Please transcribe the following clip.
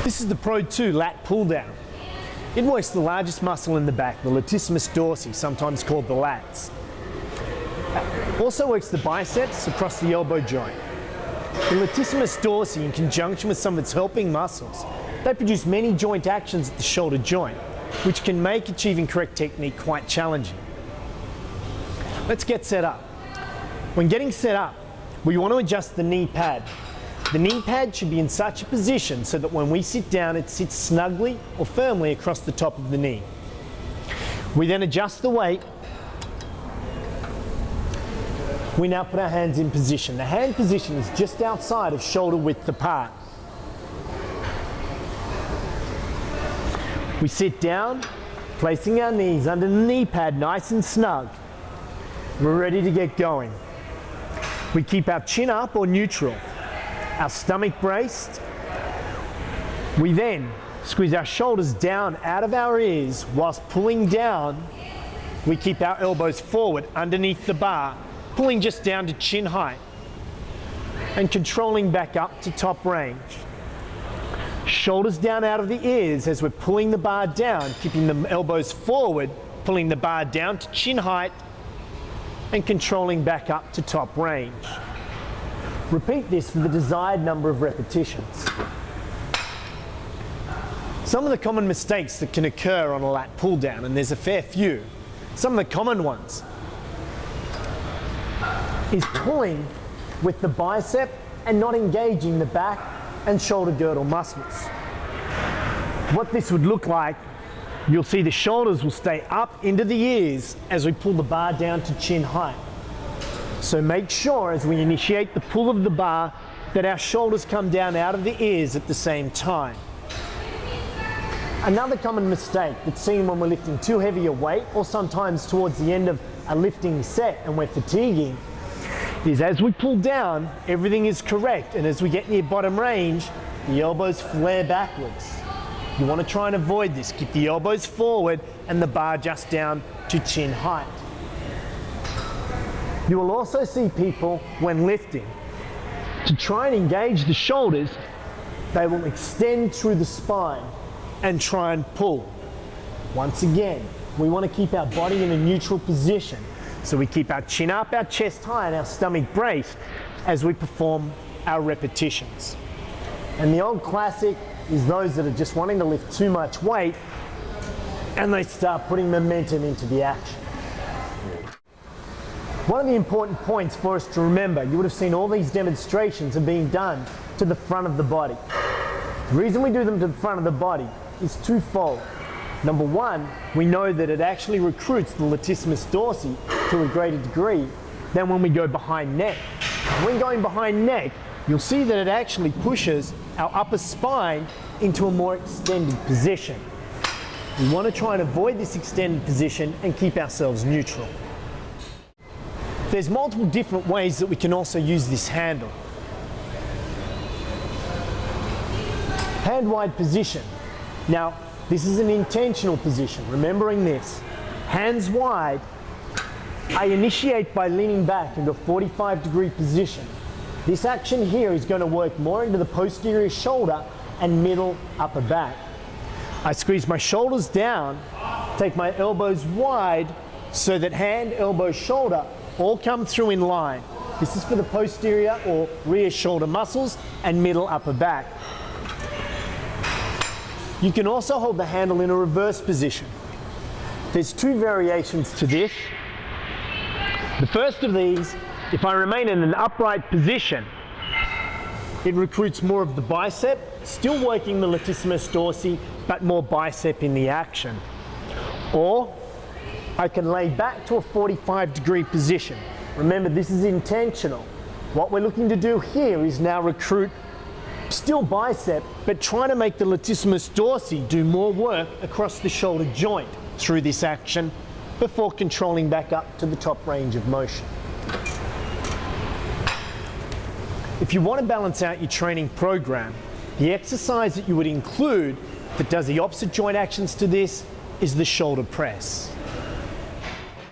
This is the Pro2 Lat Pulldown. It works the largest muscle in the back, the latissimus dorsi, sometimes called the lats. Also works the biceps across the elbow joint. The latissimus dorsi, in conjunction with some of its helping muscles, they produce many joint actions at the shoulder joint, which can make achieving correct technique quite challenging. Let's get set up. When getting set up, we want to adjust the knee pad. The knee pad should be in such a position so that when we sit down, it sits snugly or firmly across the top of the knee. We then adjust the weight. We now put our hands in position. The hand position is just outside of shoulder width apart. We sit down, placing our knees under the knee pad nice and snug. We're ready to get going. We keep our chin up or neutral, our stomach braced. We then squeeze our shoulders down out of our ears whilst pulling down. We keep our elbows forward underneath the bar, pulling just down to chin height and controlling back up to top range. Shoulders down out of the ears as we're pulling the bar down, keeping the elbows forward, pulling the bar down to chin height and controlling back up to top range. Repeat this for the desired number of repetitions. Some of the common mistakes that can occur on a lat pull down, and there's a fair few, some of the common ones, is pulling with the bicep and not engaging the back and shoulder girdle muscles. What this would look like, you'll see the shoulders will stay up into the ears as we pull the bar down to chin height. So make sure as we initiate the pull of the bar that our shoulders come down out of the ears at the same time. Another common mistake that's seen when we're lifting too heavy a weight, or sometimes towards the end of a lifting set and we're fatiguing, is as we pull down, everything is correct, and as we get near bottom range, the elbows flare backwards. You want to try and avoid this. Keep the elbows forward and the bar just down to chin height. You will also see people, when lifting, to try and engage the shoulders, they will extend through the spine and try and pull. Once again, we want to keep our body in a neutral position. So we keep our chin up, our chest high, and our stomach braced as we perform our repetitions. And the old classic is those that are just wanting to lift too much weight and they start putting momentum into the action. One of the important points for us to remember, you would have seen all these demonstrations are being done to the front of the body. The reason we do them to the front of the body is twofold. Number one, we know that it actually recruits the latissimus dorsi to a greater degree than when we go behind neck. When going behind neck, you'll see that it actually pushes our upper spine into a more extended position. We want to try and avoid this extended position and keep ourselves neutral. There's multiple different ways that we can also use this handle. Hand wide position. Now, this is an intentional position, remembering this. Hands wide, I initiate by leaning back into a 45-degree position. This action here is going to work more into the posterior shoulder and middle upper back. I squeeze my shoulders down, take my elbows wide so that hand, elbow, shoulder all come through in line. This is for the posterior or rear shoulder muscles and middle upper back. You can also hold the handle in a reverse position. There's two variations to this. The first of these, if I remain in an upright position, it recruits more of the bicep, still working the latissimus dorsi, but more bicep in the action. Or I can lay back to a 45-degree position. Remember, this is intentional. What we're looking to do here is now recruit still bicep, but trying to make the latissimus dorsi do more work across the shoulder joint through this action before controlling back up to the top range of motion. If you want to balance out your training program, the exercise that you would include that does the opposite joint actions to this is the shoulder press.